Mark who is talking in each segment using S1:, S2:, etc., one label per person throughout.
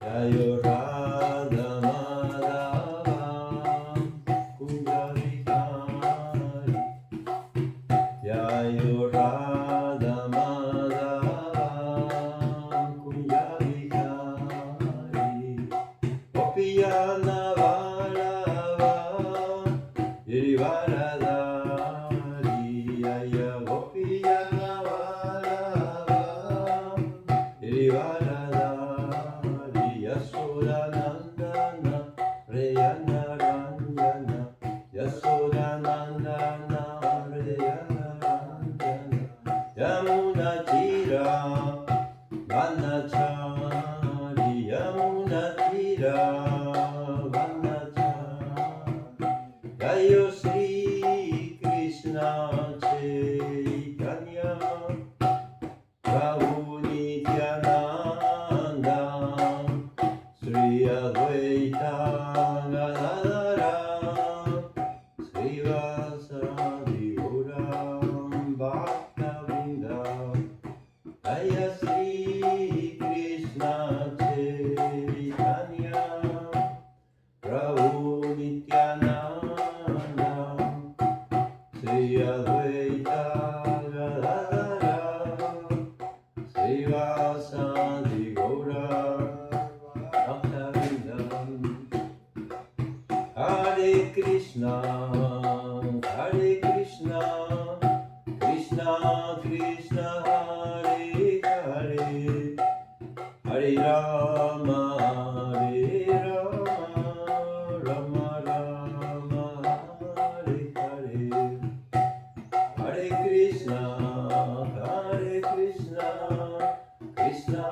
S1: Yayo Radha Madhava Kunja Vihari Yayo Radha Madhava Kunja Vihari Gopiya Navarava Girivaradari Yaya Gopiya Navarava Girivaradari Yasodanandana Reyana Ranjana Yasodanandana Reyana Ranjana Yamuna Tira Vanachari Yamuna Tira Vanachari Jayo Sri Krishna Chaitanya Prabhu Nityananda Sri Advaita Gadadara Srivasadi Gauram Bhakta-vrinda Jaya Sri Krishna Chaitanya Prabhu Nityananda Sri Advaita Gadadara Srivasadi Gauram Bhakta-vrinda Hare Krishna, Krishna Krishna, Hare Hare, Hare Rama, Rama Rama, Hare Hare, Hare Krishna, Krishna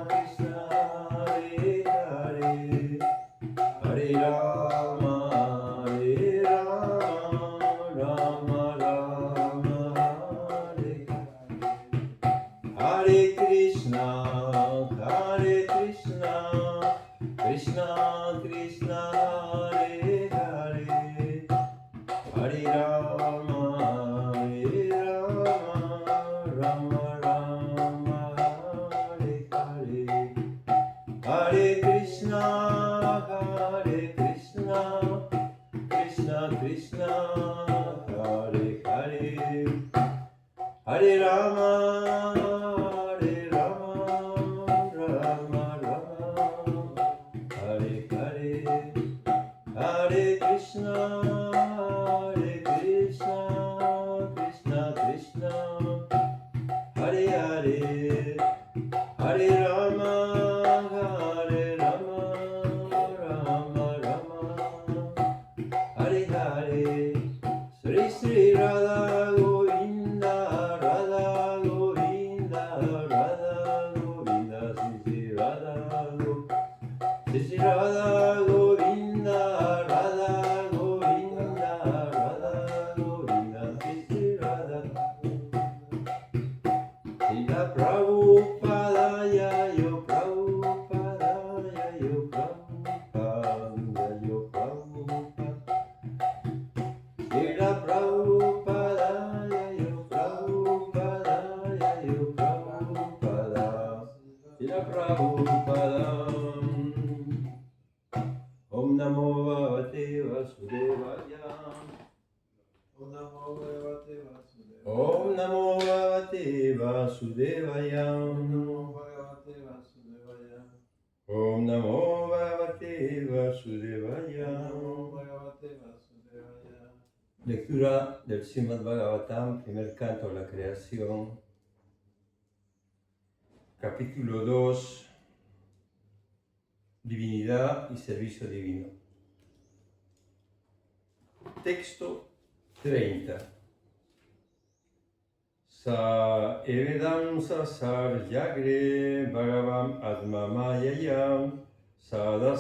S1: Krishna, Hare Hare, Hare Rama, Rama Rama, Hare Hare Krishna, Krishna Krishna, Hare Hare, Hare Rama, Rama Rama, Hare Hare, Hare Krishna, Krishna Krishna, Hare Hare, Hare Rama, Rama Rama, Hare Hare, Hare Krishna, Krishna Krishna, Hare Hare, Hare Rama, Rama Rama, Hare Hare, Sri Sri Radha Govinda, Radha Govinda, Radha Govinda, Sri Sri Radha Govinda, Sri Sri Radha Govinda, Radha Govinda, Radha Govinda, Sri Sri Radha. Srila Prabhupada, Yayo Prabhupada, Yayo Prabhupada, Yayo Prabhupada. Srila Prabhupada, Yayo Prabhupada, Yayo Prabhupada, Srila Prabhupada. Om Namo Bhagavate Vasudevaya.
S2: Om Namo Bhagavate Vasudevaya.
S1: Om Namo Bhagavate Vasudevaya.
S2: Om Namo Bhagavate Vasudevaya.
S1: Om Namo Bhagavate Vasudevaya.
S2: Om Namo Bhagavate Vasudevaya.
S1: Lectura del Srimad Bhagavatam, primer canto de la creación, capítulo 2, Divinidad y servicio divino. Texto 30. Sa evedam sasar yagre bhagavam atma mayayam sada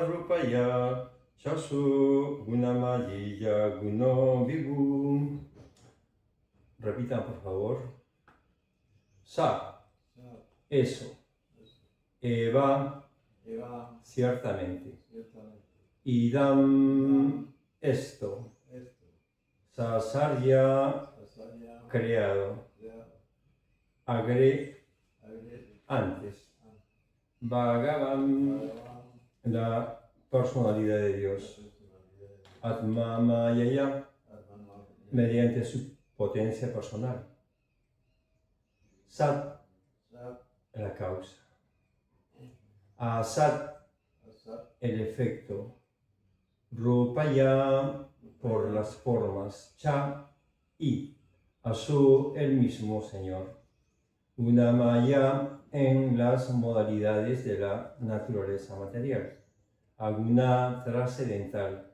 S1: rupaya chasu gunamaya guno vibhum. Repitan por favor. Sa, eso. Eva, ciertamente. Idam, esto. Sasarya, creado. Agre, antes. Bhagavan,
S2: Bhagavan,
S1: la personalidad de Dios, Atma Mayaya,
S2: Atman,
S1: mediante su potencia personal. Sat,
S2: Sat,
S1: la causa. Asat,
S2: Asat,
S1: el efecto. Rupaya, por las formas. Cha, y. Asu, el mismo Señor. Una maya en las modalidades de la naturaleza material. Aguna trascendental.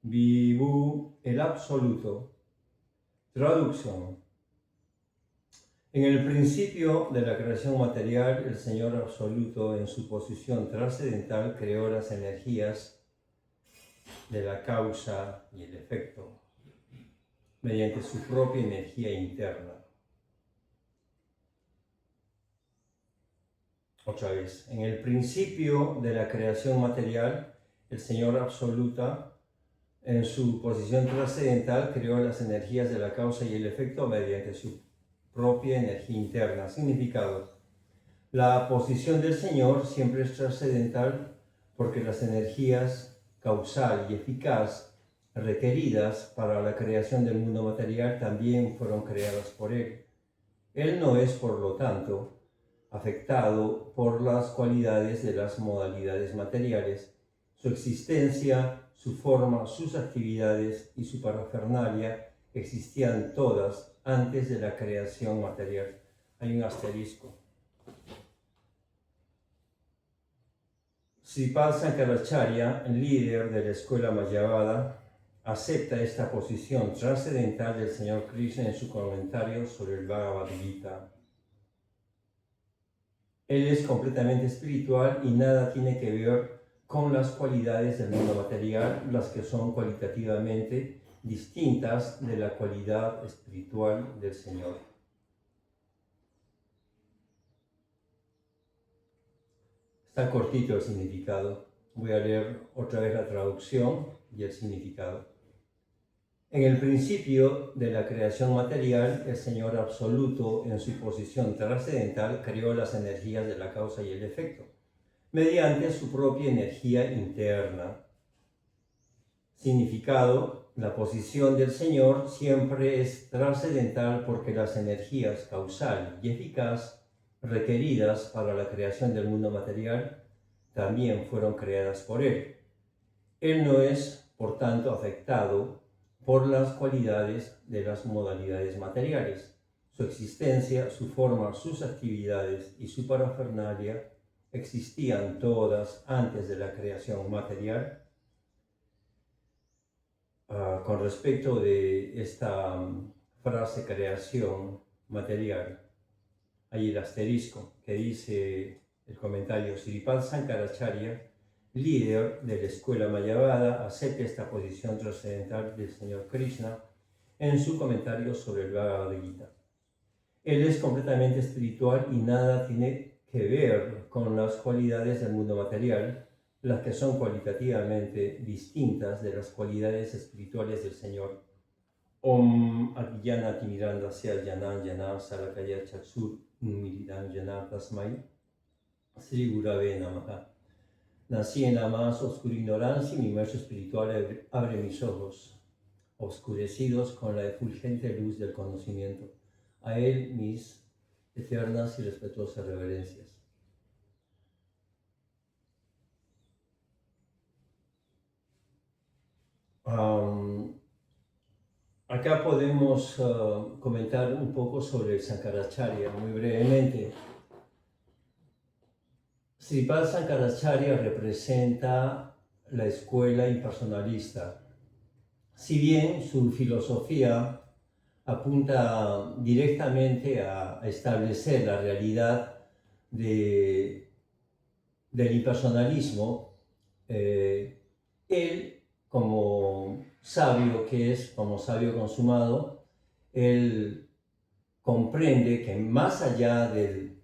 S1: Vivu, el absoluto. Traducción. En el principio de la creación material, el Señor absoluto, en su posición trascendental, creó las energías de la causa y el efecto mediante su propia energía interna. Otra vez, en el principio de la creación material, el Señor absoluta, en su posición trascendental, creó las energías de la causa y el efecto mediante su propia energía interna. Significado: la posición del Señor siempre es trascendental porque las energías causal y eficaz requeridas para la creación del mundo material también fueron creadas por Él. Él no es, por lo tanto, afectado por las cualidades de las modalidades materiales. Su existencia, su forma, sus actividades y su parafernalia existían todas antes de la creación material. Hay un asterisco. Sripad Sankaracharya, líder de la escuela Mayavada, acepta esta posición trascendental del Señor Krishna en su comentario sobre el Bhagavad Gita. Él es completamente espiritual y nada tiene que ver con las cualidades del mundo material, las que son cualitativamente distintas de la cualidad espiritual del Señor. Está cortito el significado. Voy a leer otra vez la traducción y el significado. En el principio de la creación material, el Señor absoluto, en su posición trascendental, creó las energías de la causa y el efecto, mediante su propia energía interna. Significado: la posición del Señor siempre es trascendental porque las energías causal y eficaz requeridas para la creación del mundo material también fueron creadas por Él. Él no es, por tanto, afectado por las cualidades de las modalidades materiales. Su existencia, su forma, sus actividades y su parafernalia existían todas antes de la creación material. Con respecto de esta frase creación material, hay el asterisco que dice el comentario: Sripad Sankaracharya, líder de la escuela Mayavada, acepta esta posición trascendental del Señor Krishna en su comentario sobre el Bhagavad Gita. Él es completamente espiritual y nada tiene que ver con las cualidades del mundo material, las que son cualitativamente distintas de las cualidades espirituales del Señor. Om Adhyana Timirandasya Janan Jana Salakaya Chaksur Milidan Jana Tasmai Sri Gurave Namaha. Nací en la más oscura ignorancia y mi maestro espiritual abre mis ojos, oscurecidos con la efulgente luz del conocimiento. A él mis eternas y respetuosas reverencias. Acá podemos comentar un poco sobre el Sankaracharya, muy brevemente. Sripad Sankaracharya representa la escuela impersonalista. Si bien su filosofía apunta directamente a establecer la realidad del impersonalismo, él, como sabio que es, como sabio consumado, él comprende que más allá del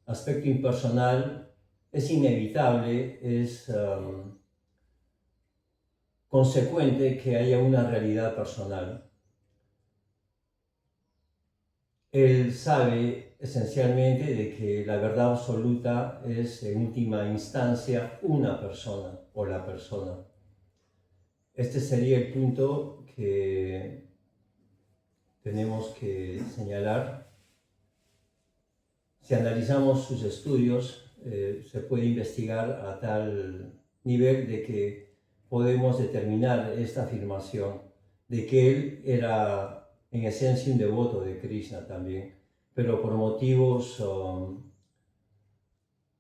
S1: aspecto impersonal es inevitable, es consecuente que haya una realidad personal. él sabe esencialmente de que la verdad absoluta es en última instancia una persona o la persona. Este sería el punto que tenemos que señalar. Si analizamos sus estudios, se puede investigar a tal nivel de que podemos determinar esta afirmación de que él era en esencia un devoto de Krishna también, pero por motivos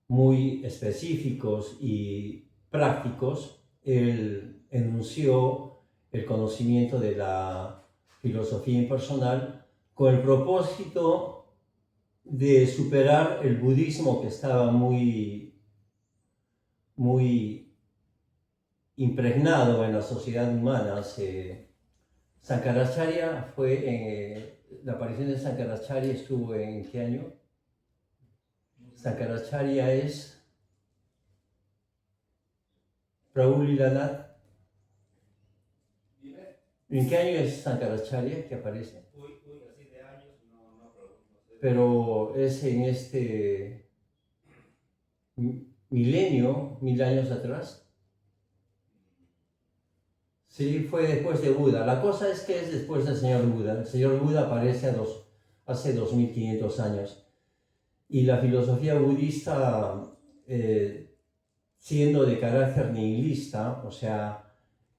S1: muy específicos y prácticos, él enunció el conocimiento de la filosofía impersonal con el propósito de superar el budismo que estaba muy impregnado en la sociedad humana. Sankaracharya la aparición de Sankaracharya estuvo ¿en qué año? Sankaracharya es Prabhu Lilanath. ¿En qué año es Sankaracharya que aparece?
S3: Así de años, no sé.
S1: Pero es en este milenio, 1000 años atrás. Sí, fue después de Buda. La cosa es que es después del señor Buda. El señor Buda aparece hace 2500 años. Y la filosofía budista, siendo de carácter nihilista, o sea,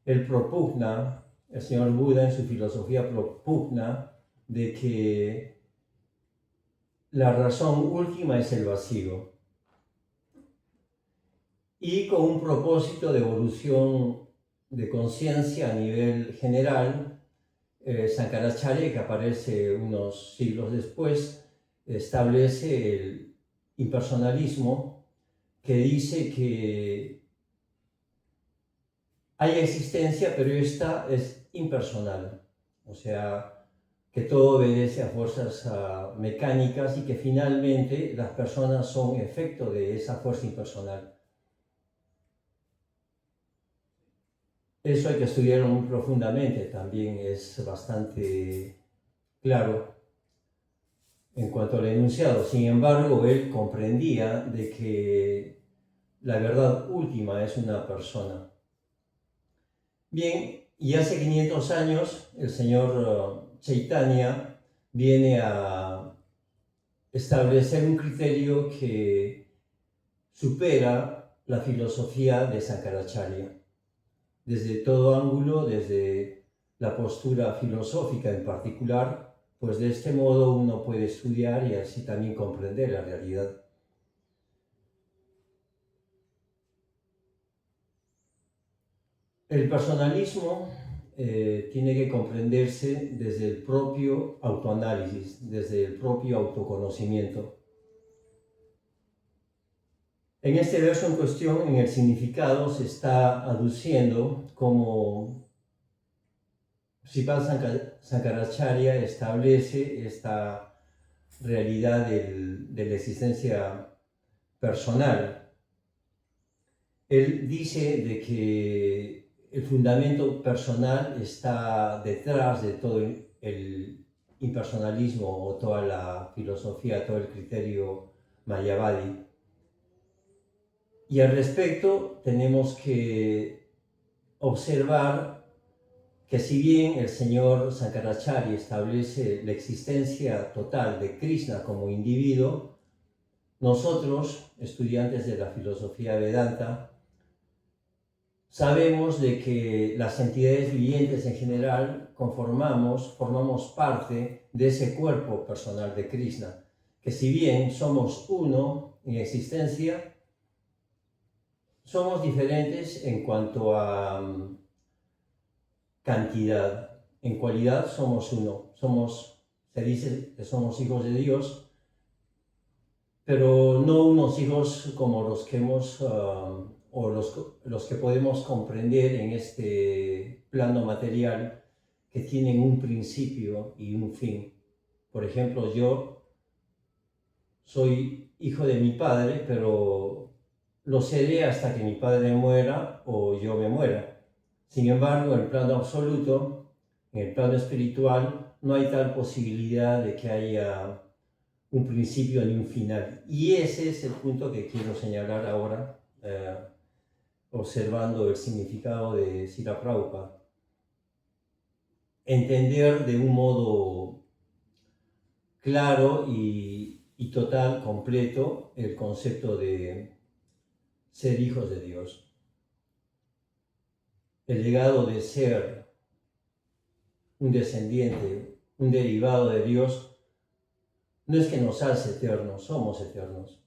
S1: él propugna, el señor Buda en su filosofía propugna de que la razón última es el vacío. Y con un propósito de evolución de conciencia a nivel general, Sankaracharya, que aparece unos siglos después, establece el impersonalismo, que dice que hay existencia, pero esta es impersonal, o sea, que todo obedece a fuerzas mecánicas y que finalmente las personas son efecto de esa fuerza impersonal. Eso hay que estudiarlo muy profundamente, también es bastante claro en cuanto al enunciado. Sin embargo, él comprendía de que la verdad última es una persona. Bien, y hace 500 años el señor Chaitanya viene a establecer un criterio que supera la filosofía de Sankaracharya. Desde todo ángulo, desde la postura filosófica en particular, pues de este modo uno puede estudiar y así también comprender la realidad. El personalismo tiene que comprenderse desde el propio autoanálisis, desde el propio autoconocimiento. En este verso en cuestión, en el significado, se está aduciendo como Sripad Sankaracharya establece esta realidad de la existencia personal. Él dice de que el fundamento personal está detrás de todo el impersonalismo o toda la filosofía, todo el criterio Mayavadi. Y al respecto tenemos que observar que si bien el señor Sankaracharya establece la existencia total de Krishna como individuo, nosotros, estudiantes de la filosofía Vedanta, sabemos de que las entidades vivientes en general formamos parte de ese cuerpo personal de Krishna, que si bien somos uno en existencia, somos diferentes en cuanto a cantidad. En cualidad somos uno. Se dice que somos hijos de Dios, pero no unos hijos como los que o los que podemos comprender en este plano material, que tienen un principio y un fin. Por ejemplo, yo soy hijo de mi padre, pero lo seré hasta que mi padre muera o yo me muera. Sin embargo, en el plano absoluto, en el plano espiritual, no hay tal posibilidad de que haya un principio ni un final. Y ese es el punto que quiero señalar ahora, observando el significado de Srila Prabhupada. Entender de un modo claro y total, completo, el concepto de ser hijos de Dios. El legado de ser un descendiente, un derivado de Dios, no es que nos hace eternos, somos eternos.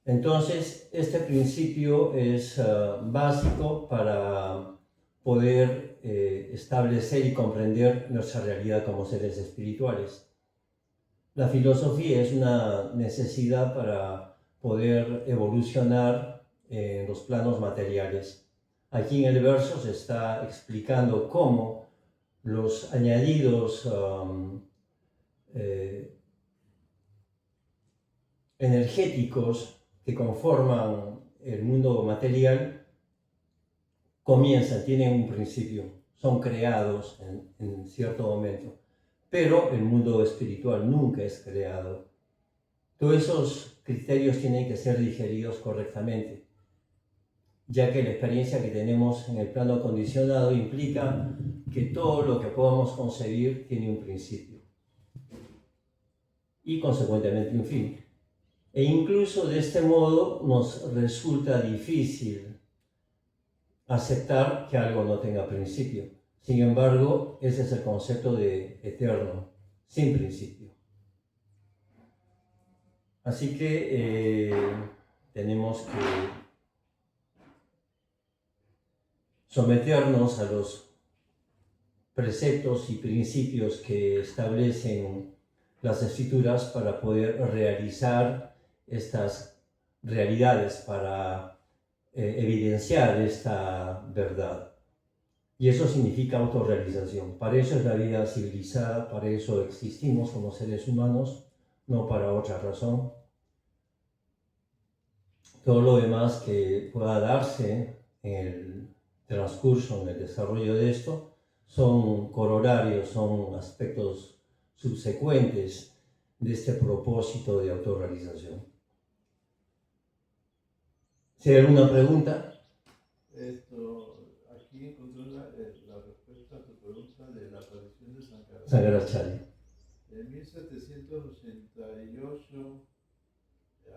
S1: Entonces, este principio es básico para poder establecer y comprender nuestra realidad como seres espirituales. La filosofía es una necesidad para poder evolucionar en los planos materiales. Aquí en el verso se está explicando cómo los añadidos energéticos que conforman el mundo material comienzan, tienen un principio, son creados en cierto momento, pero el mundo espiritual nunca es creado. Todos esos criterios tienen que ser digeridos correctamente, ya que la experiencia que tenemos en el plano condicionado implica que todo lo que podamos concebir tiene un principio y consecuentemente un fin. E incluso de este modo nos resulta difícil aceptar que algo no tenga principio. Sin embargo, ese es el concepto de eterno, sin principio. Así que tenemos que someternos a los preceptos y principios que establecen las escrituras para poder realizar estas realidades, para evidenciar esta verdad. Y eso significa autorrealización. Para eso es la vida civilizada, para eso existimos como seres humanos, no para otra razón. Todo lo demás que pueda darse en el transcurso, en el desarrollo de esto, son corolarios, son aspectos subsecuentes de este propósito de autorrealización. Si hay alguna pregunta.
S2: Aquí encontré la respuesta a tu pregunta de la aparición de
S1: Sankaracharya.
S2: En 1788,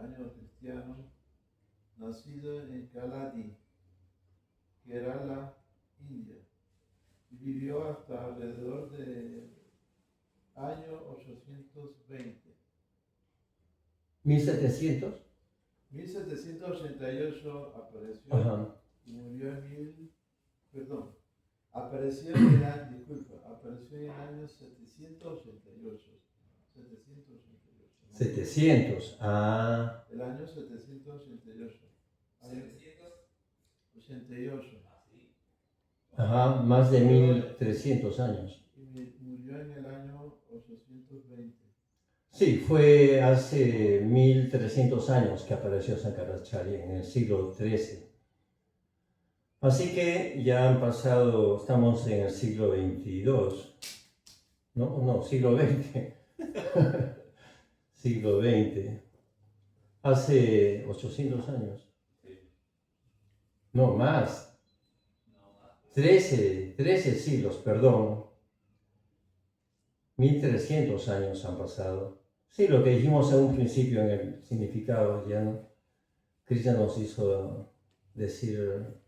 S2: año cristiano, nacido en Kaladi, Kerala, India, y vivió hasta alrededor del año 820.
S1: 1700.
S2: 1788 apareció.
S1: Ajá.
S2: Y murió apareció en el año 788.
S1: 700. Ah.
S2: El año 788. 788.
S1: Ajá, más de 1300 años.
S2: Y murió en el año 820.
S1: Sí, fue hace 1300 años que apareció Sankaracharya, en el siglo XIII. Así que ya han pasado, estamos en el siglo XXII, no, siglo XX. Siglo XX. Hace 800 años. No, más. 13 siglos, perdón. 1300 años han pasado. Sí, lo que dijimos en un principio en el significado, ya no. Krishna nos hizo decir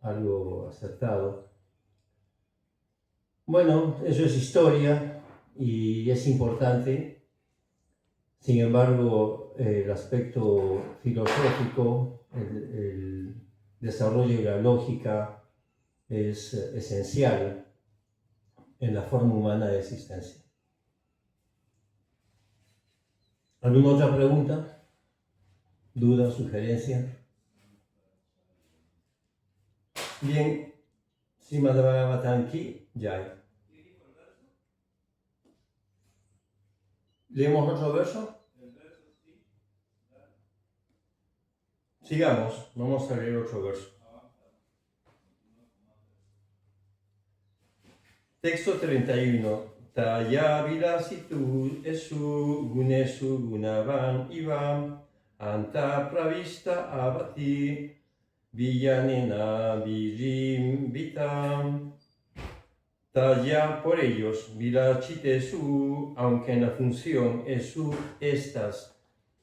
S1: algo acertado. Bueno, eso es historia y es importante. Sin embargo, el aspecto filosófico, el desarrollo de la lógica es esencial en la forma humana de existencia. ¿Alguna otra pregunta? ¿Duda? ¿Sugerencia? Bien, Srimad Bhagavatam Ki Jai. ¿Leemos otro verso? Sigamos, vamos a leer otro verso. Texto 31. Taya vilasitu esu gunesu gunavan ivam anta pravista abati villanena virim vitam. Talla por ellos vilachite su, aunque en la función esu estas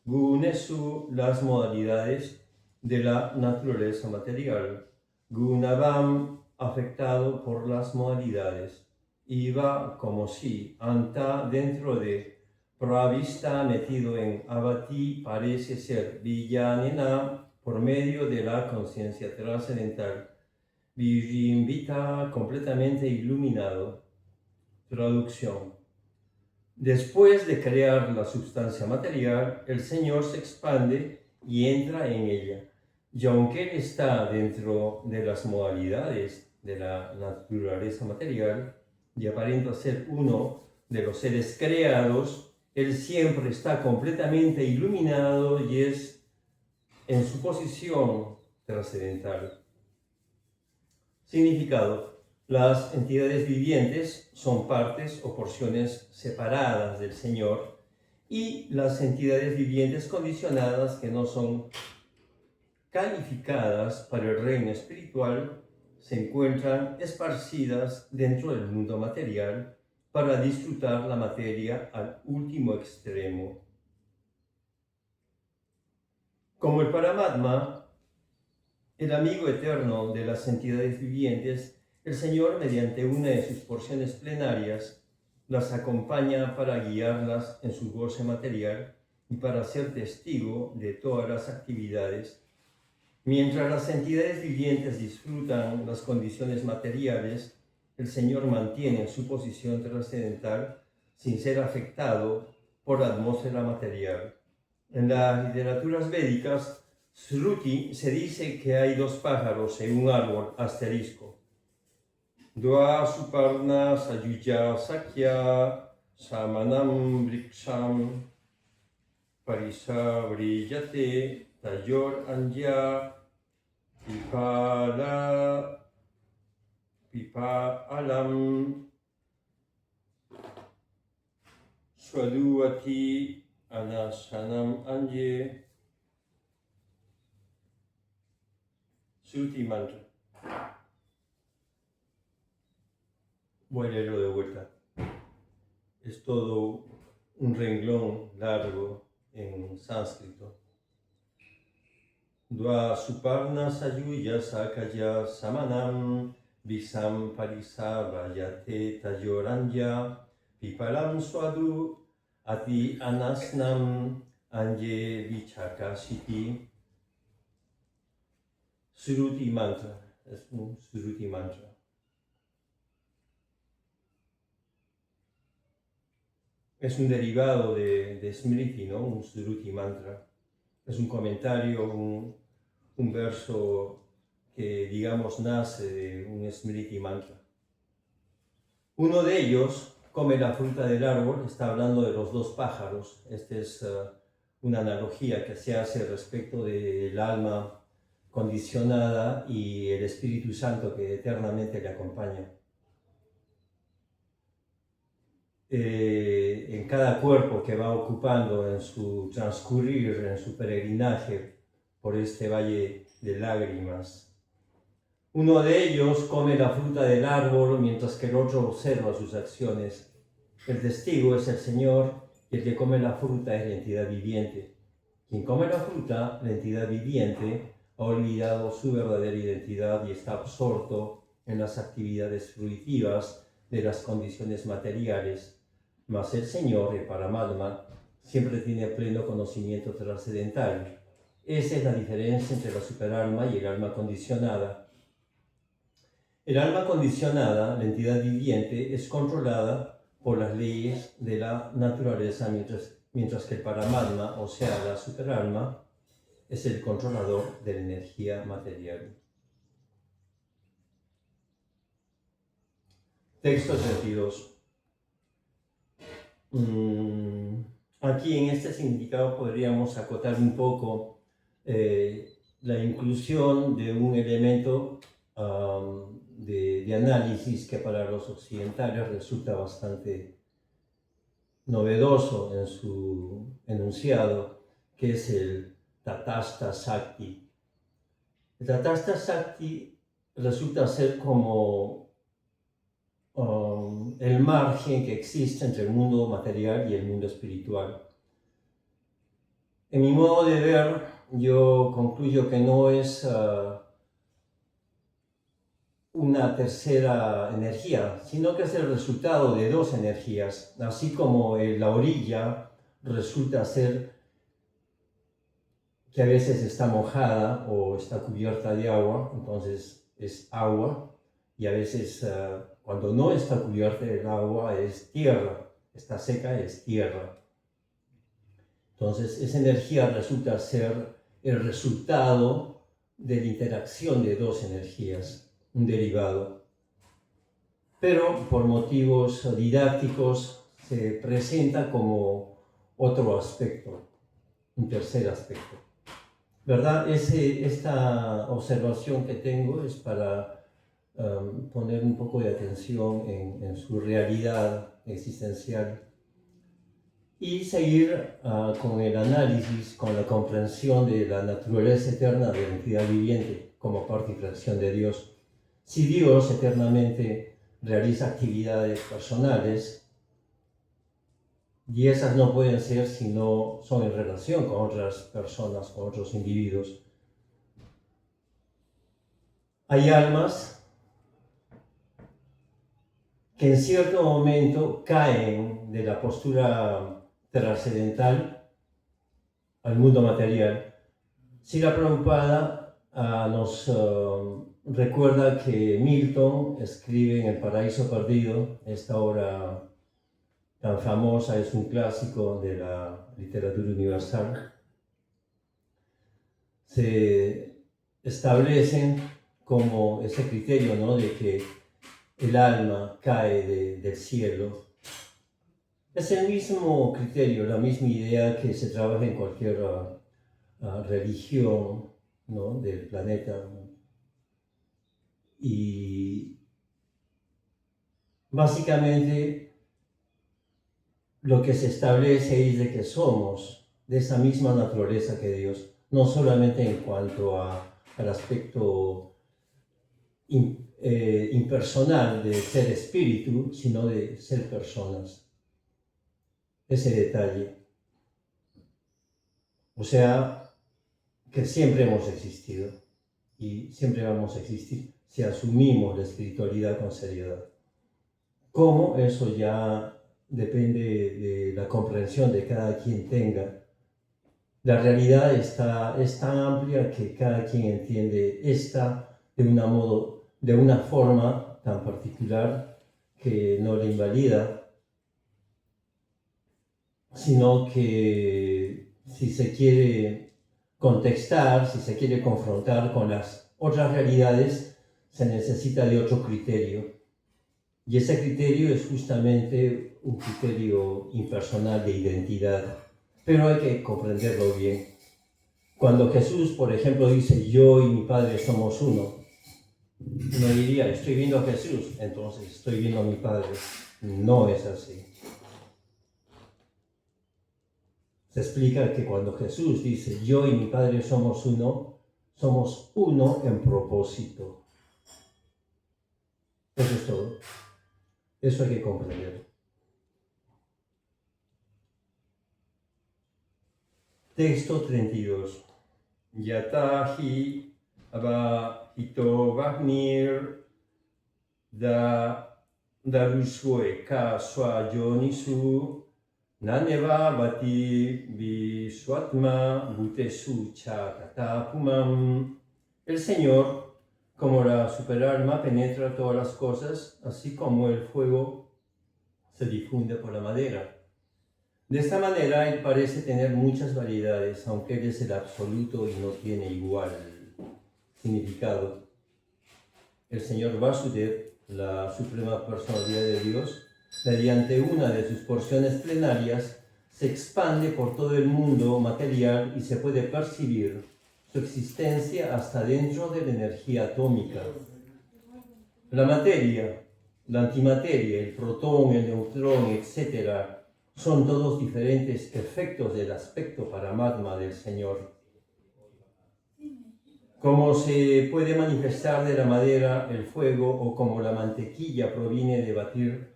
S1: gunesu las modalidades de la naturaleza material. Gunavam afectado por las modalidades. Iba como si, anta dentro de, pravista metido en, abati parece ser, villanena por medio de la conciencia trascendental. Virimbita completamente iluminado. Traducción. Después de crear la sustancia material, el Señor se expande y entra en ella. Y aunque Él está dentro de las modalidades de la naturaleza material y aparenta ser uno de los seres creados, Él siempre está completamente iluminado y es en su posición trascendental. Significado. Las entidades vivientes son partes o porciones separadas del Señor y las entidades vivientes condicionadas que no son calificadas para el reino espiritual se encuentran esparcidas dentro del mundo material para disfrutar la materia al último extremo. Como el Paramatma, el amigo eterno de las entidades vivientes, el Señor, mediante una de sus porciones plenarias, las acompaña para guiarlas en su goce material y para ser testigo de todas las actividades. Mientras las entidades vivientes disfrutan las condiciones materiales, el Señor mantiene su posición trascendental sin ser afectado por la atmósfera material. En las literaturas védicas, Shruti se dice que hay dos pájaros en un árbol asterisco. Dua suparna sayuja sakya samanam briksham parisa brillate tayor anja pipa alam swaduati anasanam anje. Shruti mantra. Voy a leerlo de vuelta. Es todo un renglón largo en sánscrito. Dua suparna sayuya sakaya samanam visam parisa vayate tayoranja pipalam swadu ati anasnam anje vichakashiti. Shruti mantra. Es un Shruti mantra. Es un derivado de Smriti, ¿no? Un Shruti mantra. Es un comentario, un verso que, digamos, nace de un Smriti mantra. Uno de ellos come la fruta del árbol, está hablando de los dos pájaros. Esta es una analogía que se hace respecto del alma condicionada y el Espíritu Santo que eternamente le acompaña. En cada cuerpo que va ocupando en su transcurrir, en su peregrinaje por este valle de lágrimas. Uno de ellos come la fruta del árbol mientras que el otro observa sus acciones. El testigo es el Señor y el que come la fruta es la entidad viviente. Quien come la fruta, la entidad viviente, ha olvidado su verdadera identidad y está absorto en las actividades fruitivas de las condiciones materiales. Mas el Señor, el Paramatma, siempre tiene pleno conocimiento trascendental. Esa es la diferencia entre la superalma y el alma condicionada. El alma condicionada, la entidad viviente, es controlada por las leyes de la naturaleza, mientras que el Paramatma, o sea, la superalma, es el controlador de la energía material. Texto 32. Aquí en este significado podríamos acotar un poco la inclusión de un elemento de análisis que para los occidentales resulta bastante novedoso en su enunciado, que es el Tatastha Shakti. El Tatastha Shakti resulta ser como el margen que existe entre el mundo material y el mundo espiritual. En mi modo de ver, yo concluyo que no es una tercera energía, sino que es el resultado de dos energías, así como la orilla resulta ser que a veces está mojada o está cubierta de agua, entonces es agua, y a veces cuando no está cubierta de agua es tierra, está seca es tierra. Entonces esa energía resulta ser el resultado de la interacción de dos energías, un derivado. Pero por motivos didácticos se presenta como otro aspecto, un tercer aspecto. ¿Verdad? Esta observación que tengo es para poner un poco de atención en su realidad existencial y seguir con el análisis, con la comprensión de la naturaleza eterna de la entidad viviente como parte y fracción de Dios. Si Dios eternamente realiza actividades personales, y esas no pueden ser si no son en relación con otras personas, con otros individuos. Hay almas que en cierto momento caen de la postura trascendental al mundo material. Srila Prabhupada nos recuerda que Milton escribe en El Paraíso Perdido, esta obra tan famosa, es un clásico de la literatura universal. Se establecen como ese criterio, ¿no?, de que el alma cae del cielo. Es el mismo criterio, la misma idea que se trabaja en cualquier religión, ¿no?, del planeta. Y básicamente lo que se establece es de que somos de esa misma naturaleza que Dios, no solamente en cuanto al aspecto impersonal de ser espíritu, sino de ser personas. Ese detalle. O sea, que siempre hemos existido y siempre vamos a existir si asumimos la espiritualidad con seriedad. ¿Cómo? Eso ya depende de la comprensión de cada quien tenga. La realidad es tan amplia que cada quien entiende esta de una forma tan particular que no le invalida, sino que si se quiere contextar, si se quiere confrontar con las otras realidades, se necesita de otro criterio. Y ese criterio es justamente un criterio impersonal de identidad, pero hay que comprenderlo bien. Cuando Jesús, por ejemplo, dice, yo y mi Padre somos uno, uno diría, estoy viendo a Jesús, entonces estoy viendo a mi Padre. No es así. Se explica que cuando Jesús dice, yo y mi Padre somos uno en propósito. Eso es todo. Eso hay que comprender. Texto 32. Yatahi abahito vahnir darusue ka swajonisu naneva vati viswatma bhutesu cha tatapumam. El Señor, como la superalma, penetra todas las cosas, así como el fuego se difunde por la madera. De esta manera, Él parece tener muchas variedades, aunque Él es el absoluto y no tiene igual significado. El Señor Vasudev, la suprema personalidad de Dios, mediante una de sus porciones plenarias, se expande por todo el mundo material y se puede percibir su existencia hasta dentro de la energía atómica, La materia, la antimateria, el protón, el neutrón, etc., son todos diferentes efectos del aspecto Paramatma del Señor. Como se puede manifestar de la madera el fuego o como la mantequilla proviene de batir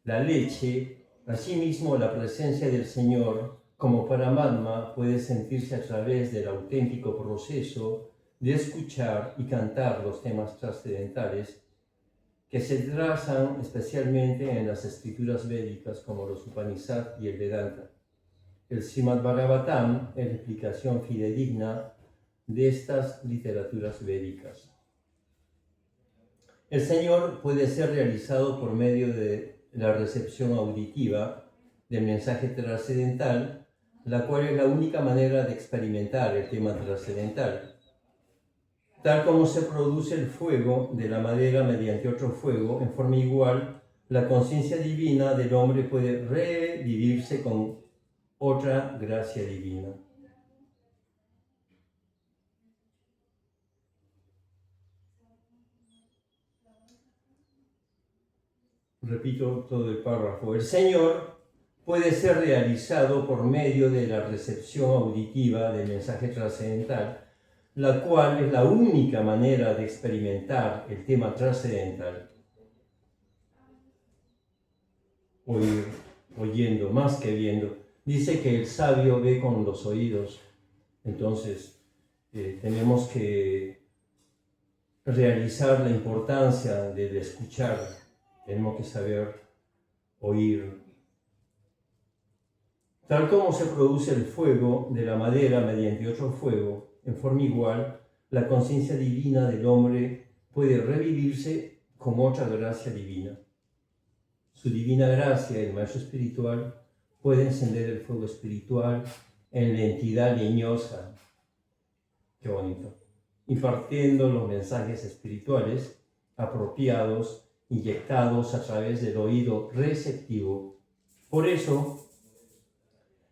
S1: la leche, asimismo la presencia del Señor como Paramatma puede sentirse a través del auténtico proceso de escuchar y cantar los temas trascendentales que se trazan especialmente en las escrituras védicas como los Upanishad y el Vedanta. El Srimad Bhagavatam es la explicación fidedigna de estas literaturas védicas. El Señor puede ser realizado por medio de la recepción auditiva del mensaje trascendental, la cual es la única manera de experimentar el tema trascendental. Tal como se produce el fuego de la madera mediante otro fuego, en forma igual, la conciencia divina del hombre puede revivirse con otra gracia divina. Repito todo el párrafo. El Señor puede ser realizado por medio de la recepción auditiva del mensaje trascendental, la cual es la única manera de experimentar el tema trascendental. Oír, oyendo, más que viendo. Dice que el sabio ve con los oídos. Entonces, tenemos que realizar la importancia de escuchar. Tenemos que saber oír. Tal como se produce el fuego de la madera mediante otro fuego, en forma igual, la conciencia divina del hombre puede revivirse con otra gracia divina. Su divina gracia, el maestro espiritual, puede encender el fuego espiritual en la entidad leñosa. Qué bonito. Impartiendo los mensajes espirituales apropiados, inyectados a través del oído receptivo. Por eso,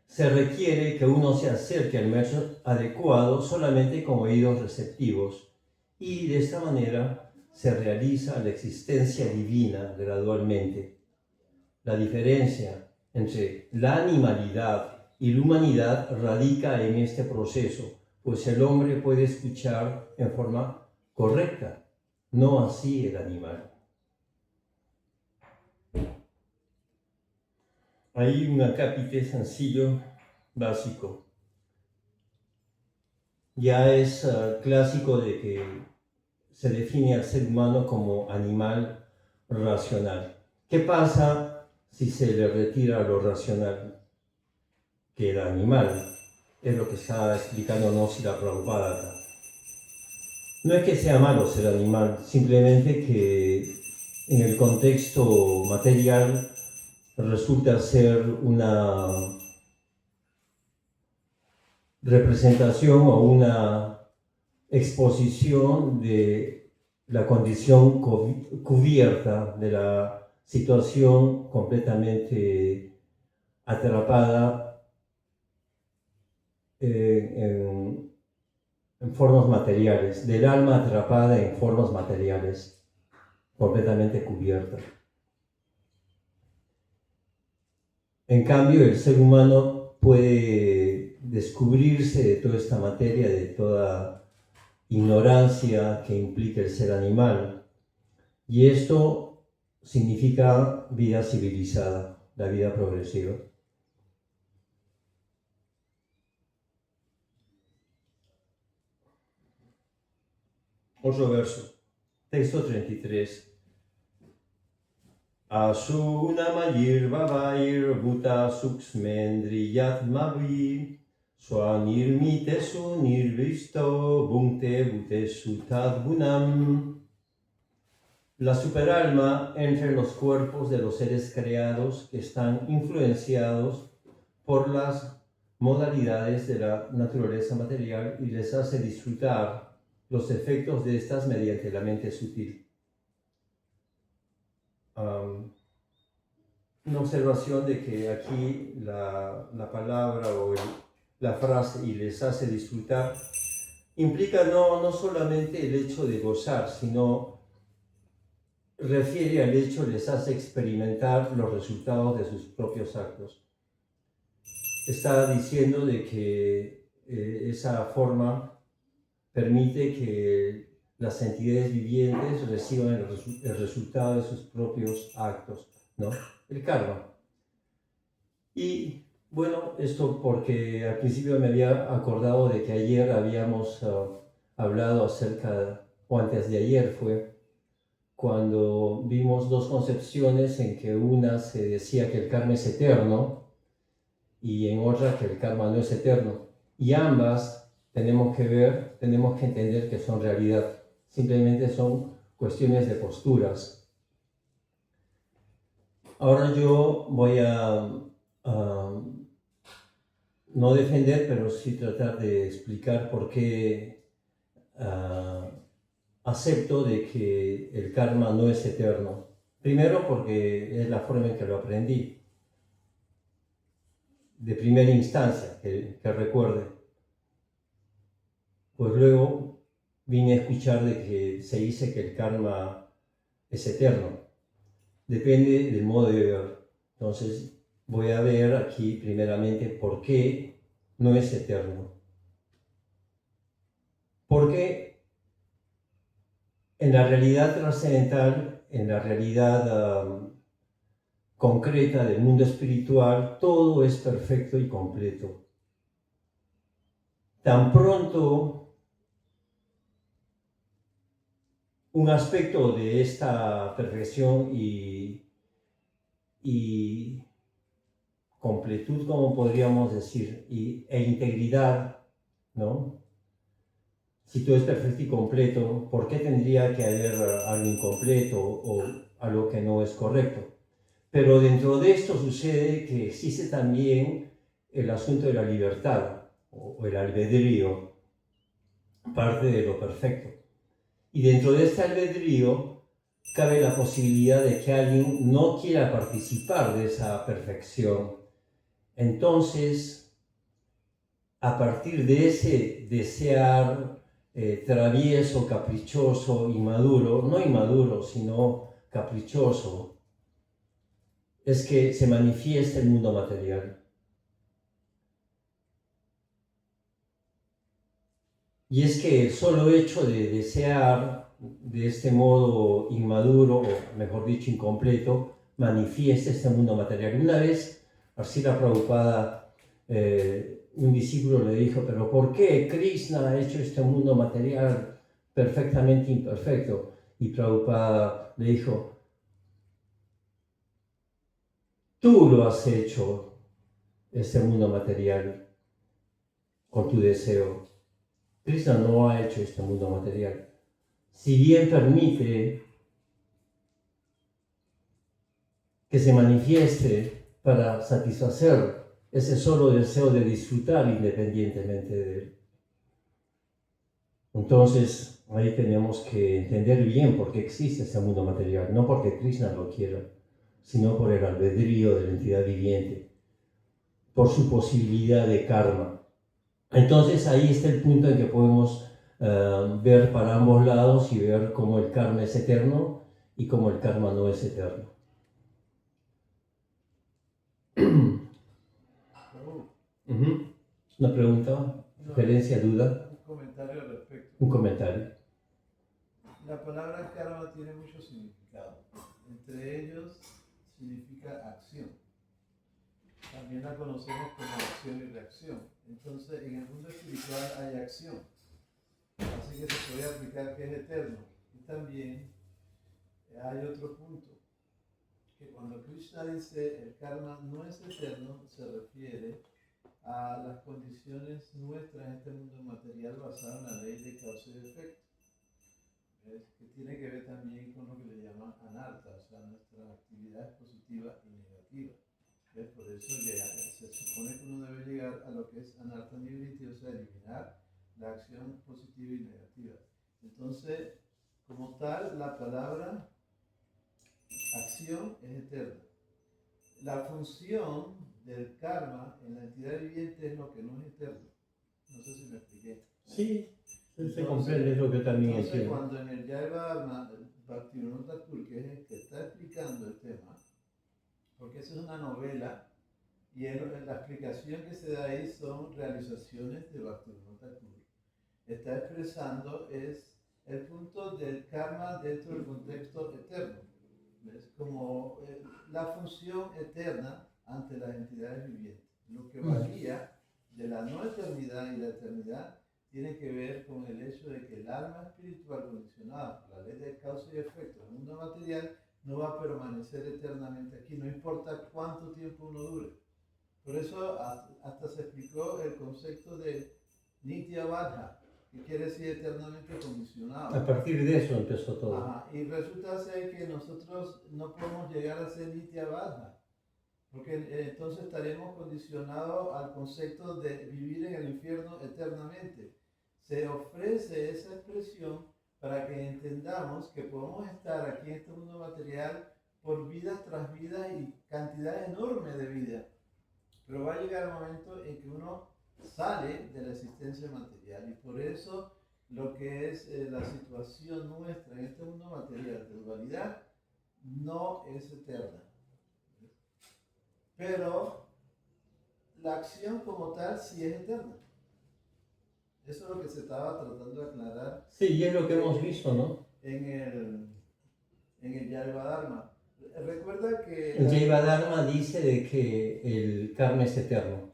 S1: se requiere que uno se acerque al maestro adecuado solamente con oídos receptivos, y de esta manera se realiza la existencia divina gradualmente. La diferencia entre la animalidad y la humanidad radica en este proceso, pues el hombre puede escuchar en forma correcta, no así el animal. Hay un acápite sencillo, básico. Ya es clásico de que se define al ser humano como animal racional. ¿Qué pasa si se le retira lo racional? Queda animal. Es lo que está explicándonos la Prabhupada acá. No es que sea malo ser animal, simplemente que en el contexto material resulta ser una representación o una exposición de la condición cubierta, de la situación completamente atrapada en formas materiales, del alma atrapada en formas materiales, completamente cubierta. En cambio, el ser humano puede descubrirse de toda esta materia, de toda ignorancia que implica el ser animal. Y esto significa vida civilizada, la vida progresiva. Otro verso, texto 33. Asuna mayir vavair bhuta suksmendriyat mavi swanirmite su nirvisto bhunte bhute sutad gunam. La superalma entra en los cuerpos de los seres creados que están influenciados por las modalidades de la naturaleza material y les hace disfrutar los efectos de estas mediante la mente sutil. Una observación de que aquí la palabra o la frase "y les hace disfrutar" implica no solamente el hecho de gozar, sino refiere al hecho, les hace experimentar los resultados de sus propios actos. Está diciendo de que esa forma permite que las entidades vivientes reciban el resultado de sus propios actos, ¿no? El karma. Y bueno, esto porque al principio me había acordado de que ayer habíamos hablado acerca, o antes de ayer fue, cuando vimos dos concepciones en que una se decía que el karma es eterno y en otra que el karma no es eterno. Y ambas tenemos que ver, tenemos que entender que son realidad. Simplemente son cuestiones de posturas. Ahora yo voy a no defender, pero sí tratar de explicar por qué acepto de que el karma no es eterno. Primero porque es la forma en que lo aprendí, de primera instancia, que recuerde. Pues luego vine a escuchar de que se dice que el karma es eterno. Depende del modo de ver. Entonces voy a ver aquí primeramente por qué no es eterno. Porque en la realidad trascendental, en la realidad concreta del mundo espiritual, todo es perfecto y completo. Tan pronto un aspecto de esta perfección y completud, como podríamos decir, e integridad, ¿no? Si todo es perfecto y completo, ¿por qué tendría que haber algo incompleto o algo que no es correcto? Pero dentro de esto sucede que existe también el asunto de la libertad o el albedrío, parte de lo perfecto. Y dentro de este albedrío cabe la posibilidad de que alguien no quiera participar de esa perfección. Entonces, a partir de ese desear travieso, caprichoso, inmaduro, no inmaduro, sino caprichoso, es que se manifiesta el mundo material. Y es que el solo hecho de desear de este modo inmaduro, o mejor dicho, incompleto, manifiesta este mundo material. Una vez, Srila Prabhupada, un discípulo le dijo, pero ¿por qué Krishna ha hecho este mundo material perfectamente imperfecto? Y Prabhupada le dijo, tú lo has hecho, este mundo material, con tu deseo. Krishna no ha hecho este mundo material. Si bien permite que se manifieste para satisfacer ese solo deseo de disfrutar independientemente de él. Entonces, ahí tenemos que entender bien por qué existe este mundo material, no porque Krishna lo quiera, sino por el albedrío de la entidad viviente, por su posibilidad de karma. Entonces ahí está el punto en que podemos ver para ambos lados y ver cómo el karma es eterno y cómo el karma no es eterno. ¿Una pregunta? ¿Sugerencia? ¿Duda?
S2: Un comentario al respecto.
S1: Un comentario.
S2: La palabra karma tiene muchos significados. Entre ellos significa acción. También la conocemos como acción y reacción. Entonces, en el mundo espiritual hay acción. Así que se puede aplicar que es eterno. Y también hay otro punto. Que cuando Krishna dice el karma no es eterno, se refiere a las condiciones nuestras en este mundo material basado en la ley de causa y efecto. Que tiene que ver también con lo que le llaman anarta, o sea, nuestras actividades positivas y negativas. Por eso se supone que uno debe llegar a lo que es anarta nivriti, o sea, eliminar la acción positiva y negativa. Entonces, como tal, la palabra acción es eterna. La función del karma en la entidad viviente es lo que no es eterno. No sé si me expliqué.
S1: Sí, Se comprende lo que también
S2: entonces
S1: entiendo.
S2: cuando en el Yaiva Dharma, Bhaktivinoda Thakur, que es el que está explicando el tema, porque esa es una novela, y la explicación que se da ahí son realizaciones de Bhaktivinoda Thakur. Está expresando es el punto del karma dentro del contexto eterno. ¿Ves? Como la función eterna ante las entidades vivientes. Lo que varía de la no eternidad y la eternidad tiene que ver con el hecho de que el alma espiritual condicionada por la ley de causa y efecto en el mundo material no va a permanecer eternamente aquí, no importa cuánto tiempo uno dure. Por eso hasta se explicó el concepto de Nitya Vadha, que quiere decir eternamente condicionado.
S1: A partir de eso empezó todo.
S2: Ajá, y resulta ser que nosotros no podemos llegar a ser Nitya Vadha, porque entonces estaremos condicionados al concepto de vivir en el infierno eternamente. Se ofrece esa expresión para que entendamos que podemos estar aquí en este mundo material por vidas tras vidas y cantidad enorme de vida. Pero va a llegar el momento en que uno sale de la existencia material y por eso lo que es la situación nuestra en este mundo material de dualidad no es eterna. Pero la acción como tal sí es eterna. Eso es lo que se estaba tratando de aclarar.
S1: Sí, y es lo que hemos visto, ¿no?
S2: En el Yaiva Dharma. Recuerda que...
S1: El Yaiva Dharma dice de que el karma es eterno.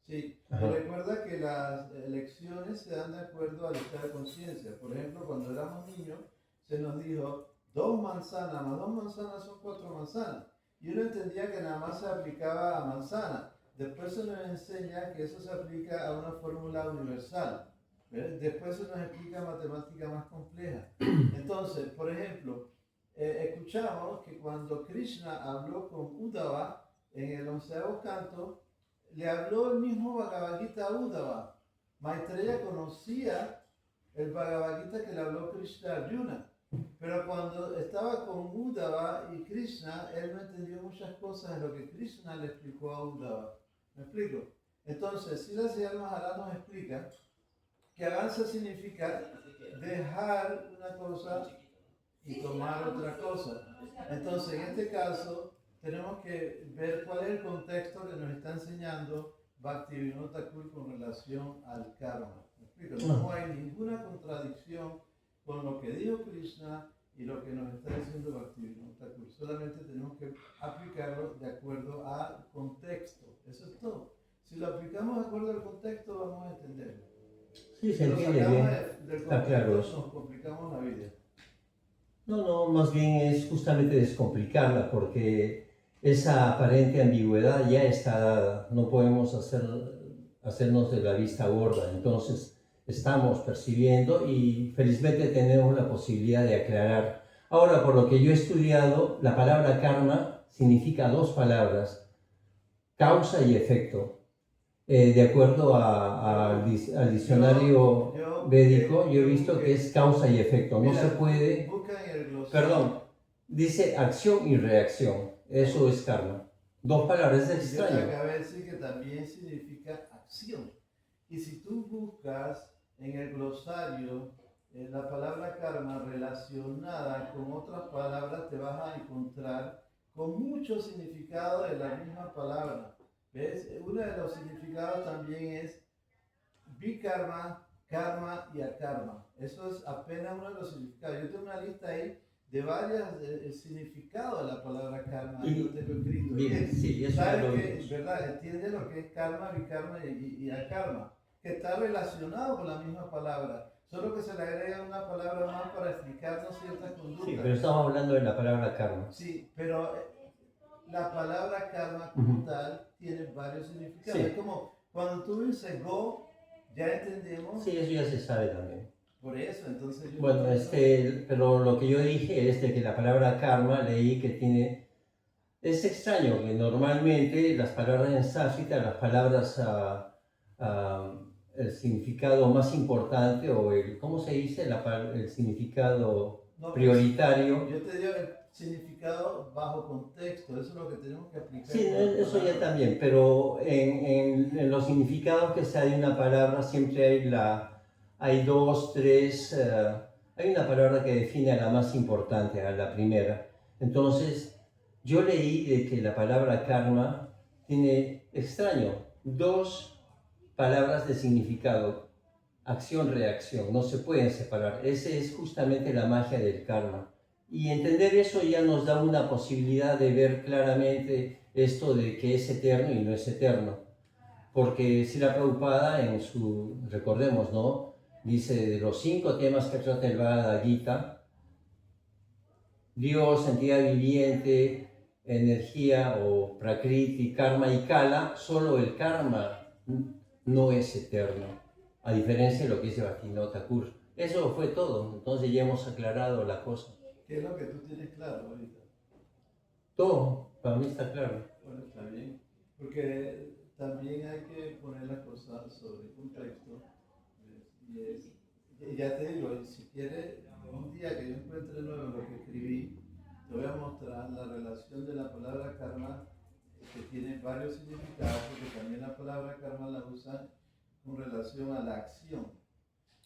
S2: Sí,
S1: Ajá.
S2: recuerda que las elecciones se dan de acuerdo al estado de conciencia. Por ejemplo, cuando éramos niños, se nos dijo 2 manzanas más 2 manzanas son 4 manzanas. Y uno entendía que nada más se aplicaba a manzana. Después se nos enseña que eso se aplica a una fórmula universal. ¿Ves? Después se nos explica matemática más compleja. Entonces, por ejemplo, escuchamos que cuando Krishna habló con Uddhava en el 11º canto, le habló el mismo Bhagavad Gita a Uddhava. Maitreya conocía el Bhagavad Gita que le habló Krishna a Arjuna. Pero cuando estaba con Uddhava y Krishna, él no entendió muchas cosas de lo que Krishna le explicó a Uddhava. ¿Me explico? Entonces, Srila Sridhar Maharaj nos explica que avanza significa dejar una cosa y tomar otra cosa. Entonces, en este caso, tenemos que ver cuál es el contexto que nos está enseñando Bhaktivinoda Thakur con relación al karma. ¿Me explico? No hay ninguna contradicción con lo que dijo Krishna y lo que nos está diciendo Bhaktivinoda Thakur. Solamente tenemos que aplicarlo de acuerdo al contexto. Eso es todo. Si lo aplicamos de acuerdo al contexto, vamos a entenderlo.
S1: Sí, se
S2: Si lo
S1: entiende
S2: sacamos
S1: bien.
S2: del
S1: Está claro
S2: contexto,
S1: eso.
S2: nos complicamos la vida.
S1: No, más bien es justamente descomplicarla porque esa aparente ambigüedad ya está dada. No podemos hacernos de la vista gorda. Entonces, estamos percibiendo y felizmente tenemos la posibilidad de aclarar. Ahora, por lo que yo he estudiado, la palabra karma significa 2 palabras, causa y efecto. De acuerdo al diccionario védico, yo he visto que es causa y efecto. No se puede... Perdón, dice acción y reacción. Eso es karma. 2 palabras, es extraño.
S2: Yo te acabé de decir que también significa acción. Y si tú buscas en el glosario la palabra karma relacionada con otras palabras, te vas a encontrar con mucho significado de la misma palabra. ¿Ves? Uno de los significados también es bikarma, karma y akarma. Eso es apenas uno de los significados. Yo tengo una lista ahí de varios significados de la palabra karma. Yo tengo escrito.
S1: Bien, sí, eso
S2: ¿Sabes
S1: lo
S2: que,
S1: vimos.
S2: verdad? Entiende lo que es karma, bikarma y akarma, que está relacionado con la misma palabra. Solo que se le agrega una palabra más para explicarnos ciertas conductas.
S1: Sí, pero estamos hablando de la palabra karma.
S2: Sí, pero la palabra karma como tal tiene varios significados.
S1: Sí.
S2: Es como cuando tú dices go, ya entendemos.
S1: Sí, eso ya se sabe también.
S2: Por eso, entonces yo...
S1: Bueno, pero lo que yo dije es de que la palabra karma leí que tiene... Es extraño que normalmente las palabras en sánscrita, las palabras, el significado más importante o el, ¿cómo se dice? El significado prioritario.
S2: Yo te digo el significado bajo contexto, eso es lo que tenemos que aplicar.
S1: Sí, eso ya también, pero en los significados que se da de una palabra siempre hay hay dos, tres, hay una palabra que define a la más importante, a la primera. Entonces, yo leí de que la palabra karma tiene, extraño, dos palabras de significado, acción-reacción, no se pueden separar. Esa es justamente la magia del karma. Y entender eso ya nos da una posibilidad de ver claramente esto de que es eterno y no es eterno. Porque Srila Prabhupada en su, recordemos, ¿no? Dice de los 5 temas que trata el Bhagavad Gita, Dios, entidad viviente, energía o prakriti, karma y kala, solo el karma no es eterno, a diferencia de lo que dice Bhaktivinoda Thakur. Eso fue todo, entonces ya hemos aclarado la cosa.
S2: ¿Qué es lo que tú tienes claro ahorita?
S1: Todo, para mí está claro.
S2: Bueno, está bien. Porque también hay que poner las cosas sobre el contexto. Y ya te digo, si quieres, un día que yo encuentre nuevo lo que escribí, te voy a mostrar la relación de la palabra karma, que tiene varios significados, porque también la palabra karma la usan con relación a la acción,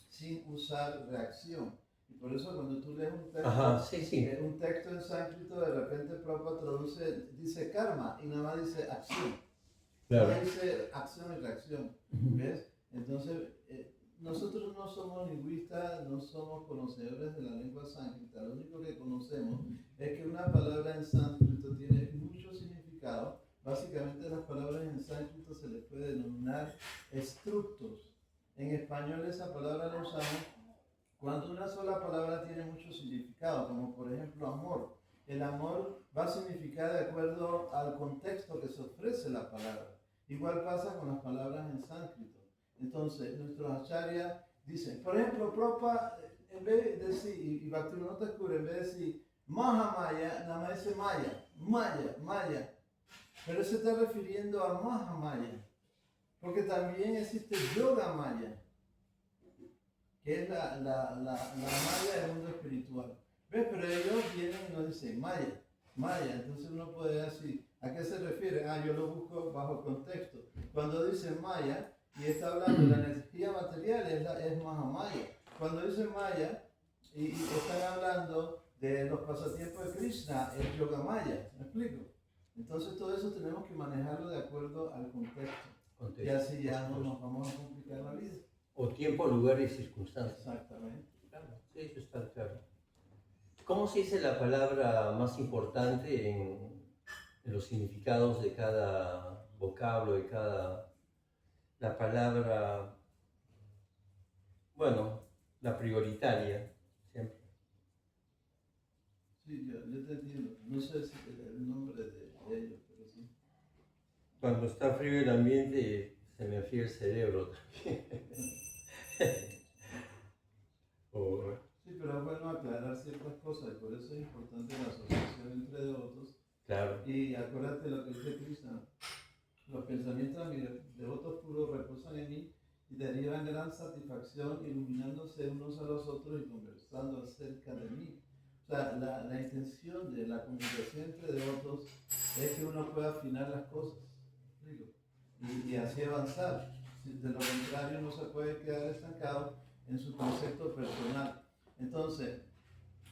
S2: sin usar reacción. Y por eso cuando tú lees un texto,
S1: Ajá, sí, sí.
S2: un texto en sánscrito, de repente Prabhupada traduce, dice karma y nada más dice acción.
S1: Claro.
S2: No dice acción y reacción. ¿Ves? Entonces, nosotros no somos lingüistas, no somos conocedores de la lengua sánscrita. Lo único que conocemos es que una palabra en sánscrito tiene mucho significado. Básicamente las palabras en sánscrito se les puede denominar estructos. En español esa palabra la usamos cuando una sola palabra tiene mucho significado, como por ejemplo amor. El amor va a significar de acuerdo al contexto que se ofrece la palabra. Igual pasa con las palabras en sánscrito. Entonces, nuestros acharyas dicen, por ejemplo, Prabhupada, en vez de decir, y Bhaktivinoda Thakur, en vez de decir Mahamaya, nada más dice Maya. Pero se está refiriendo a Mahamaya, porque también existe Yoga Maya, que es la Maya del mundo espiritual. ¿Ves? Pero ellos vienen y nos dicen Maya. Entonces uno puede decir, ¿a qué se refiere? Yo lo busco bajo contexto. Cuando dice Maya, y está hablando de la energía material, es Mahamaya. Cuando dice Maya, y están hablando de los pasatiempos de Krishna, es Yoga Maya. ¿Me explico? Entonces todo eso tenemos que manejarlo de acuerdo al contexto. Y así ya no nos vamos a complicar la vida.
S1: O tiempo, lugar y circunstancias.
S2: Exactamente.
S1: Claro, sí, eso está claro. ¿Cómo se dice la palabra más importante en los significados de cada vocablo, de cada... La palabra, bueno, la prioritaria, siempre.
S2: Sí, yo te entiendo. No sé si el nombre de ellos, pero sí.
S1: Cuando está frío el ambiente, se me enfría el cerebro también.
S2: Sí, pero es bueno aclarar ciertas cosas y por eso es importante la asociación entre devotos.
S1: Claro.
S2: Y acuérdate lo que dice Krishna. Los pensamientos de mis devotos puros reposan en mí y derivan gran satisfacción, iluminándose unos a los otros y conversando acerca de mí. O sea, la intención de la comunicación entre devotos es que uno pueda afinar las cosas, y así avanzar. De lo contrario, no se puede quedar estancado en su concepto personal. Entonces,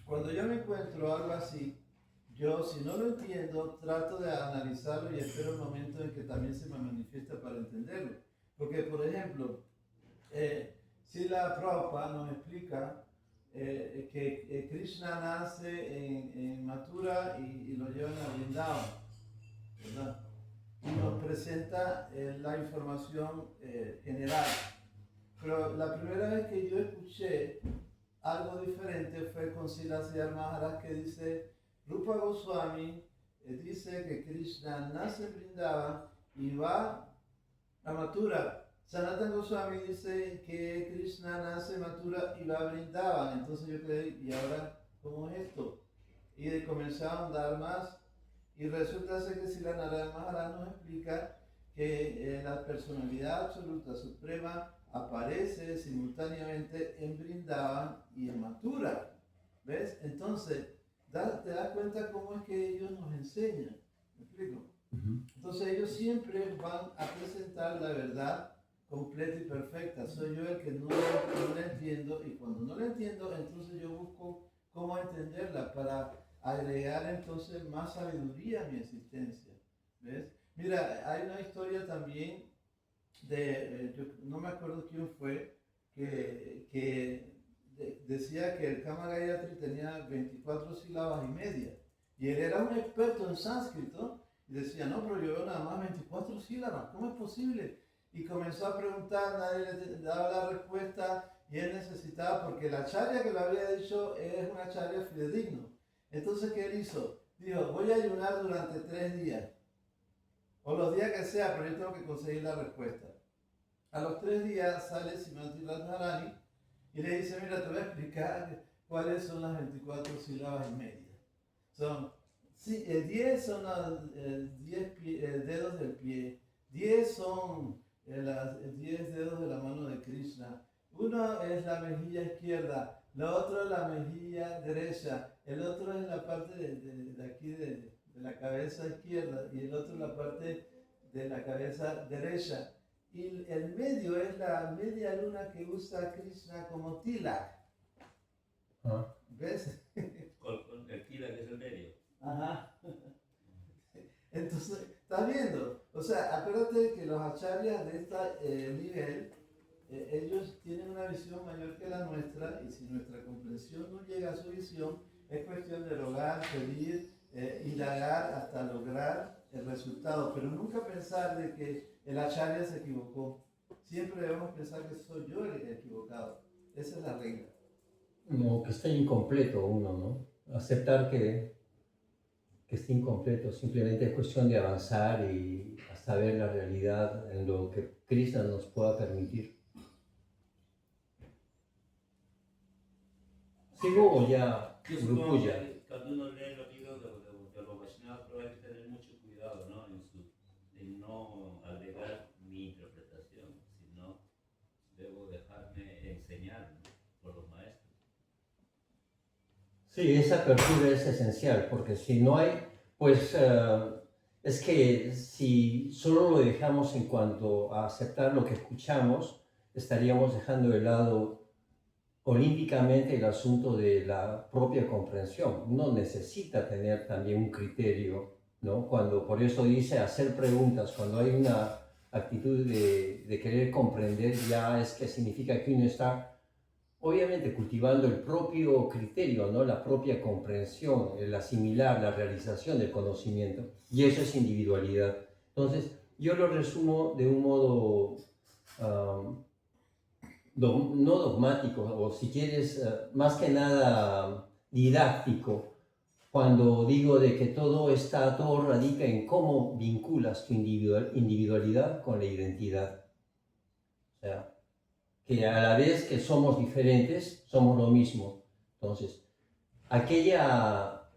S2: cuando yo me encuentro algo así, yo, si no lo entiendo, trato de analizarlo y espero el momento en que también se me manifiesta para entenderlo. Porque, por ejemplo, si la Prabhupada nos explica que Krishna nace en Mathura y lo llevan a Vrindavan, ¿verdad? Y nos presenta la información general. Pero la primera vez que yo escuché algo diferente fue con Siddhar Maharaj, que dice, Rupa Goswami dice que Krishna nace en Vrindavan y va a Mathura. Sanatana Goswami dice que Krishna nace en Mathura y va a Vrindavan. Entonces yo creí, ¿y ahora cómo es esto? Y comencé a ahondar más. Y resulta ser que Srila Narayana Maharaj nos explica que la personalidad absoluta suprema aparece simultáneamente en Vrindavan y en Mathura. ¿Ves? Entonces, te das cuenta cómo es que ellos nos enseñan. ¿Me explico? Entonces ellos siempre van a presentar la verdad completa y perfecta. Soy yo el que no entiende entiendo y cuando no la entiendo, entonces yo busco cómo entenderla para agregar entonces más sabiduría a mi existencia. ¿Ves? Mira, hay una historia también yo no me acuerdo quién fue, decía que el Kama Gayatri tenía 24 sílabas y media. Y él era un experto en sánscrito y decía, no, pero yo veo nada más 24 sílabas, ¿cómo es posible? Y comenzó a preguntar, nadie le daba la respuesta y él necesitaba, porque la acharya que lo había dicho es una acharya fidedigno. Entonces, ¿qué él hizo? Dijo, voy a ayunar durante 3 días, o los días que sea, pero yo tengo que conseguir la respuesta. A los 3 días sale Simanti Radharani y le dice, mira, te voy a explicar cuáles son las 24 sílabas y media. Son 10 son los 10 dedos del pie, 10 son los 10 dedos de la mano de Krishna. Uno es la mejilla izquierda, la otra es la mejilla derecha, el otro es la parte de aquí de la cabeza izquierda y el otro es la parte de la cabeza derecha. Y el medio es la media luna que usa Krishna como tilak. ¿Ves?
S3: El tila que es el medio.
S2: Ajá. Entonces, ¿estás viendo? O sea, acuérdate que los acharyas de este nivel, ellos tienen una visión mayor que la nuestra y si nuestra comprensión no llega a su visión, es cuestión de rogar, pedir, indagar hasta lograr el resultado, pero nunca pensar de que el acharya se equivocó. Siempre debemos pensar que soy yo el equivocado. Esa es la regla.
S1: No, que está incompleto uno, ¿no? Aceptar que está incompleto, simplemente es cuestión de avanzar y hasta ver la realidad en lo que Krishna nos pueda permitir. ¿Sigo o ya?
S3: Yo supongo
S1: Grupo ya.
S3: que cuando uno lee los libros de los Vaishnavas, pero hay que tener mucho cuidado, ¿no? En no agregar mi interpretación, sino debo dejarme enseñar, ¿no? Por los maestros.
S1: Sí, esa apertura es esencial, porque si no hay, pues es que si solo lo dejamos en cuanto a aceptar lo que escuchamos, estaríamos dejando de lado olímpicamente el asunto de la propia comprensión. Uno necesita tener también un criterio, ¿no? Cuando, por eso dice hacer preguntas, cuando hay una actitud de querer comprender, ya es que significa que uno está obviamente cultivando el propio criterio, ¿no? La propia comprensión, el asimilar, la realización del conocimiento, y eso es individualidad. Entonces, yo lo resumo de un modo no dogmático, o si quieres, más que nada didáctico, cuando digo de que todo radica en cómo vinculas tu individualidad con la identidad. O sea, que a la vez que somos diferentes, somos lo mismo. Entonces, aquella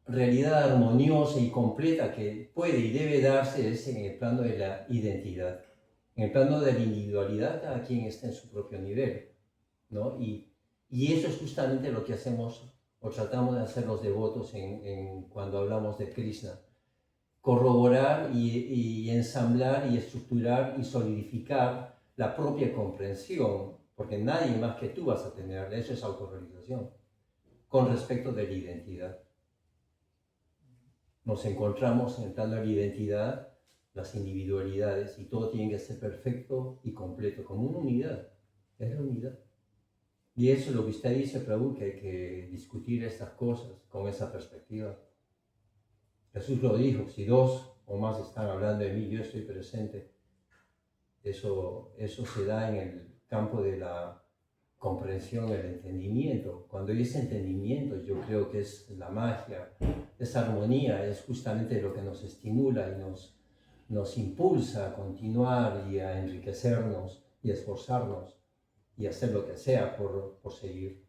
S1: realidad armoniosa y completa que puede y debe darse es en el plano de la identidad. En el plano de la individualidad, cada quien está en su propio nivel, ¿no? Y eso es justamente lo que hacemos o tratamos de hacer los devotos cuando hablamos de Krishna. Corroborar y ensamblar y estructurar y solidificar la propia comprensión, porque nadie más que tú vas a tenerla, eso es autorrealización, con respecto de la identidad. Nos encontramos en el plano de la identidad, las individualidades, y todo tiene que ser perfecto y completo, como una unidad, es la unidad. Y eso es lo que usted dice, Prabhu, que hay que discutir estas cosas con esa perspectiva. Jesús lo dijo, si 2 o más están hablando de mí, yo estoy presente. Eso se da en el campo de la comprensión, el entendimiento. Cuando dice entendimiento, yo creo que es la magia, esa armonía, es justamente lo que nos estimula y nos impulsa a continuar y a enriquecernos y a esforzarnos y hacer lo que sea por seguir.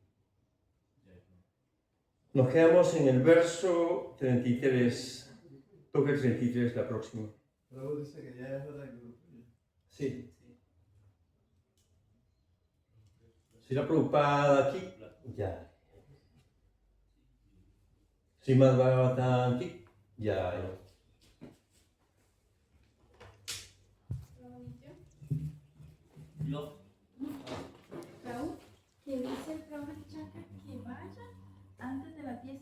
S1: Nos quedamos en el verso 33, toca el 33 la próxima.
S2: Luego dice que ya es hora del grupo.
S1: Sí. Si la Prabhupada aquí, ya. Srimad Bhagavatam aquí, ya.
S3: Yo.
S4: Raúl, que que dice el profe Chaca que vaya antes de las 10